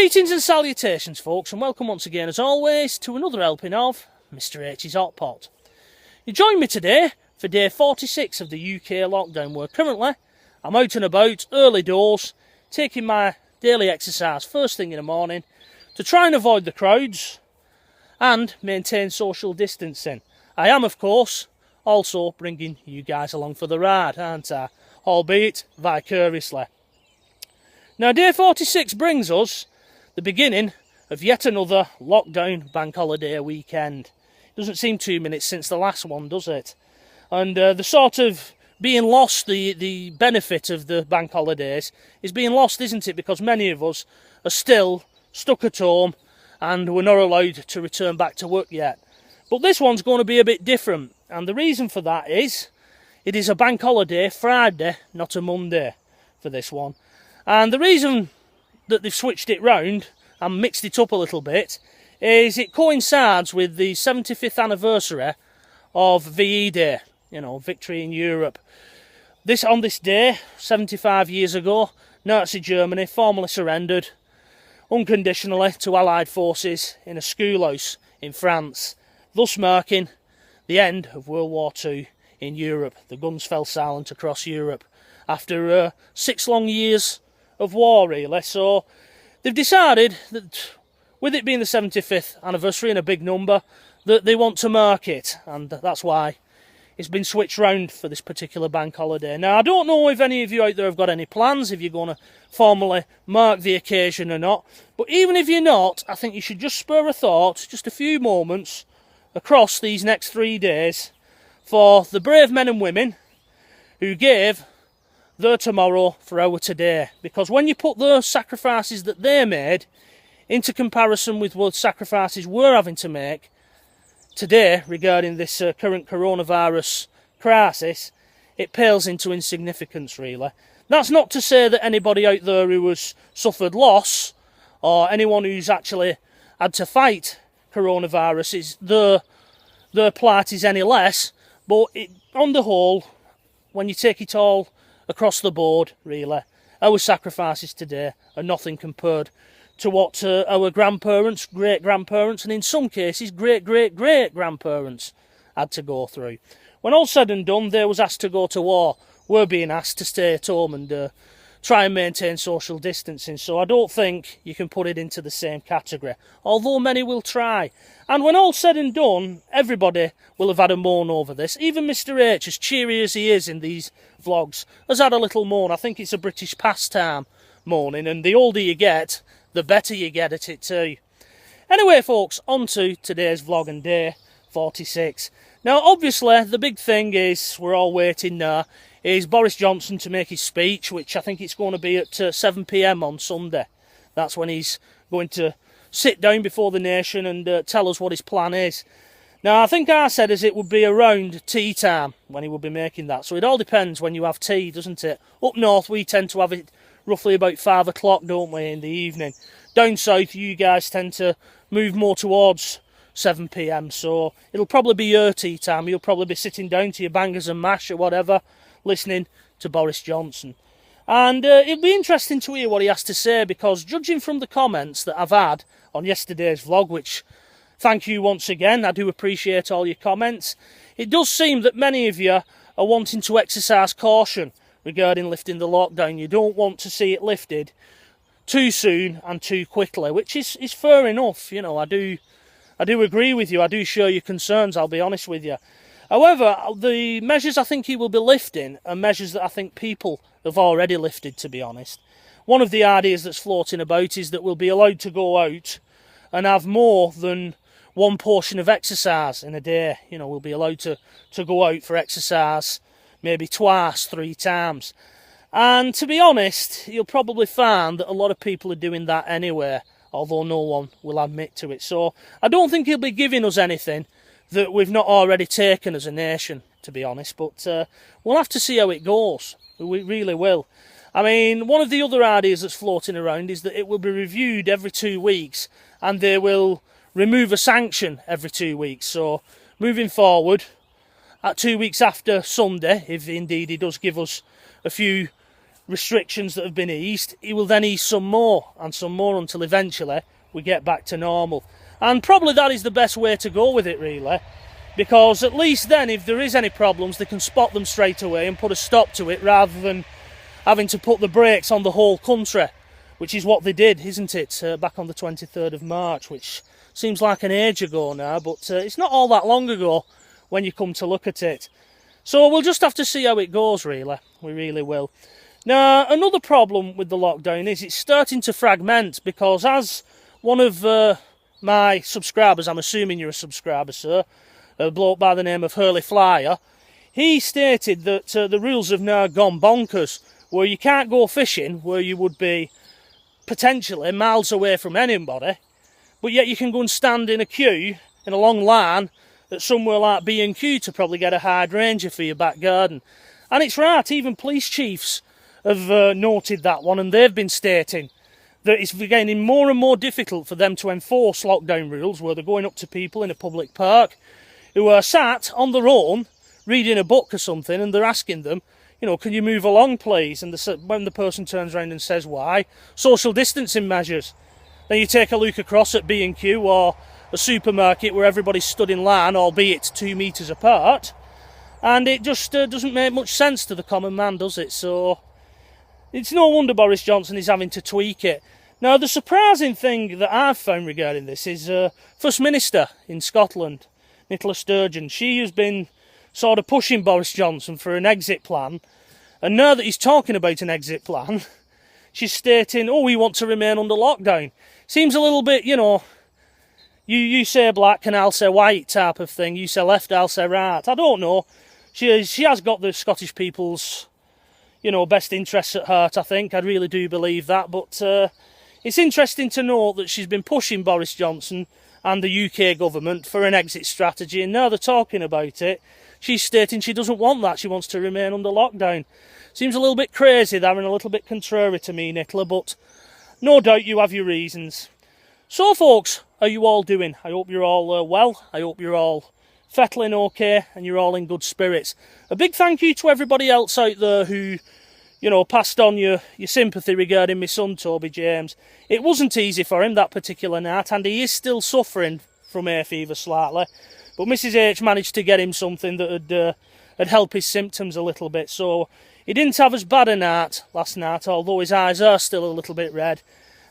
Greetings and salutations, folks, and welcome once again, as always, to another helping of Mr H's Hot Pot. You join me today for day 46 of the UK lockdown, where currently I'm out and about, early doors, taking my daily exercise first thing in the morning to try and avoid the crowds and maintain social distancing. I am, of course, also bringing you guys along for the ride, aren't I? Albeit vicariously. Now, day 46 brings us the beginning of yet another lockdown bank holiday weekend. Doesn't seem 2 minutes since the last one, does it? And the sort of being lost, the benefit of the bank holidays is being lost, isn't it? Because many of us are still stuck at home and we're not allowed to return back to work yet. But this one's going to be a bit different, and the reason for that is it is a bank holiday Friday, not a Monday for this one. And the reason that they've switched it round and mixed it up a little bit is it coincides with the 75th anniversary of VE Day, Victory in Europe. On this day, 75 years ago, Nazi Germany formally surrendered unconditionally to Allied forces in a schoolhouse in France, thus marking the end of World War II in Europe. The guns fell silent across Europe after 6 long years of war, really. So they've decided that, with it being the 75th anniversary and a big number, that they want to mark it, and that's why it's been switched round for this particular bank holiday. Now, I don't know if any of you out there have got any plans, if you're going to formally mark the occasion or not, but even if you're not, I think you should just spur a thought, just a few moments across these next 3 days for the brave men and women who gave their tomorrow for our today. Because when you put those sacrifices that they made into comparison with what sacrifices we're having to make today regarding this current coronavirus crisis, it pales into insignificance, really. That's not to say that anybody out there who has suffered loss or anyone who's actually had to fight coronavirus is their plight is any less, but on the whole, when you take it all across the board, really, our sacrifices today are nothing compared to what our grandparents, great-grandparents, and in some cases great-great-great-grandparents had to go through. When all said and done, they was asked to go to war. We're being asked to stay at home and try and maintain social distancing. So I don't think you can put it into the same category, although many will try. And when all said and done, everybody will have had a moan over this. Even Mr H, as cheery as he is in these vlogs, has had a little moan. I think it's a British pastime, moaning, and the older you get, the better you get at it too. Anyway, folks, on to today's vlog and day 46. Now, obviously, the big thing is, we're all waiting now, is Boris Johnson to make his speech, which I think it's going to be at 7 PM on Sunday. That's when he's going to sit down before the nation and tell us what his plan is. Now, I think I said as it would be around tea time when he will be making that. So it all depends when you have tea, doesn't it? Up north, we tend to have it roughly about 5 o'clock, don't we, in the evening. Down south, you guys tend to move more towards 7 PM. So it'll probably be your tea time. You'll probably be sitting down to your bangers and mash or whatever, listening to Boris Johnson. And it'll be interesting to hear what he has to say, because judging from the comments that I've had on yesterday's vlog, which, thank you once again, I do appreciate all your comments, it does seem that many of you are wanting to exercise caution regarding lifting the lockdown. You don't want to see it lifted too soon and too quickly, which is fair enough. I do agree with you. I do share your concerns, I'll be honest with you. However, the measures I think he will be lifting are measures that I think people have already lifted, to be honest. One of the ideas that's floating about is that we'll be allowed to go out and have more than one portion of exercise in a day. We'll be allowed to go out for exercise maybe twice, 3 times. And to be honest, you'll probably find that a lot of people are doing that anyway, although no one will admit to it. So I don't think he'll be giving us anything that we've not already taken as a nation, to be honest. But we'll have to see how it goes. We really will. I mean, one of the other ideas that's floating around is that it will be reviewed every 2 weeks, and they will remove a sanction every 2 weeks. So moving forward, at 2 weeks after Sunday, if indeed he does give us a few restrictions that have been eased, he will then ease some more and some more until eventually we get back to normal. And probably that is the best way to go with it, really, because at least then if there is any problems they can spot them straight away and put a stop to it, rather than having to put the brakes on the whole country, which is what they did, isn't it, back on the 23rd of March, which seems like an age ago now, but it's not all that long ago when you come to look at it. So we'll just have to see how it goes, really. We really will. Now, another problem with the lockdown is it's starting to fragment, because as one of my subscribers, I'm assuming you're a subscriber, sir, a bloke by the name of Hurley Flyer, he stated that the rules have now gone bonkers, where you can't go fishing where you would be potentially miles away from anybody, but yet you can go and stand in a queue, in a long line, at somewhere like B&Q to probably get a hydrangea for your back garden. And it's right, even police chiefs have noted that one, and they've been stating that it's getting more and more difficult for them to enforce lockdown rules, where they're going up to people in a public park who are sat on their own reading a book or something, and they're asking them, you know, can you move along please? And when the person turns around and says why, social distancing measures. Then you take a look across at B&Q or a supermarket where everybody's stood in line, albeit 2 metres apart, and it just doesn't make much sense to the common man, does it? So it's no wonder Boris Johnson is having to tweak it. Now, the surprising thing that I've found regarding this is First Minister in Scotland, Nicola Sturgeon. She has been sort of pushing Boris Johnson for an exit plan, and now that he's talking about an exit plan, she's stating, oh, we want to remain under lockdown. Seems a little bit, you know, you say black and I'll say white type of thing. You say left, I'll say right. I don't know. She has got the Scottish people's, you know, best interests at heart, I think. I really do believe that. But it's interesting to note that she's been pushing Boris Johnson and the UK government for an exit strategy, and now they're talking about it. She's stating she doesn't want that. She wants to remain under lockdown. Seems a little bit crazy there and a little bit contrary to me, Nicola, but no doubt you have your reasons. So, folks, how are you all doing? I hope you're all well. I hope you're all fettling okay and you're all in good spirits. A big thank you to everybody else out there who, you know, passed on your sympathy regarding my son, Toby James. It wasn't easy for him that particular night, and he is still suffering from hay fever slightly. But Mrs H managed to get him something that would help his symptoms a little bit. So he didn't have as bad a night last night, although his eyes are still a little bit red.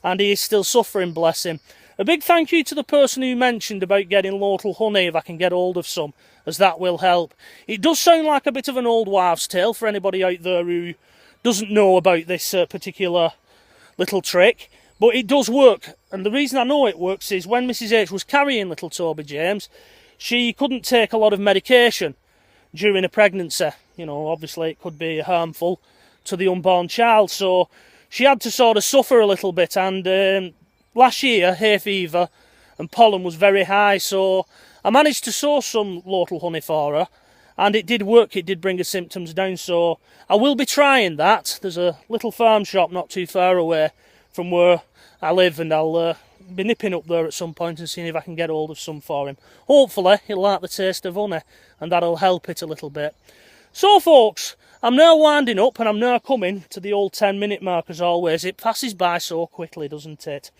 And he is still suffering, bless him. A big thank you to the person who mentioned about getting local honey, if I can get hold of some, as that will help. It does sound like a bit of an old wives' tale for anybody out there who doesn't know about this particular little trick, but it does work. And the reason I know it works is when Mrs H was carrying little Toby James, she couldn't take a lot of medication during a pregnancy. You know, obviously it could be harmful to the unborn child, so she had to sort of suffer a little bit. And last year, hay fever and pollen was very high, so I managed to source some local honey for her, and it did work. It did bring her symptoms down, so I will be trying that. There's a little farm shop not too far away from where I live, and I'll be nipping up there at some point and seeing if I can get hold of some for him. Hopefully he'll like the taste of honey, and that'll help it a little bit. So, folks, I'm now winding up, and I'm now coming to the old 10-minute mark as always. It passes by so quickly, doesn't it?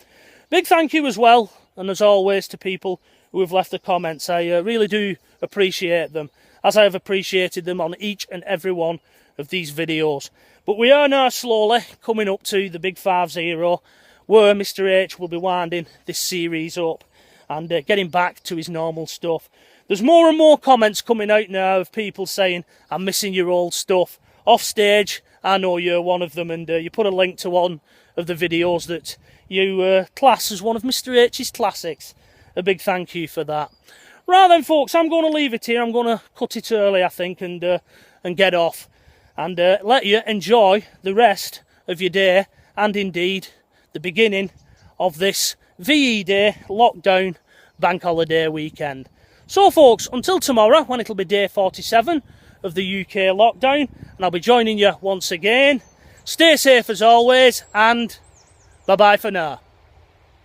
Big thank you as well, and as always, to people who have left the comments. I really do appreciate them, as I have appreciated them on each and every one of these videos. But we are now slowly coming up to the big 5-0, where Mr H will be winding this series up and getting back to his normal stuff. There's more and more comments coming out now of people saying, I'm missing your old stuff. Off stage, I know you're one of them, and you put a link to one of the videos that you class as one of Mr H's classics. A big thank you for that. Right then, folks, I'm going to leave it here. I'm going to cut it early, I think, and get off. And let you enjoy the rest of your day, and indeed the beginning of this VE Day lockdown bank holiday weekend. So, folks, until tomorrow, when it'll be day 47 of the UK lockdown, and I'll be joining you once again. Stay safe as always, and bye-bye for now.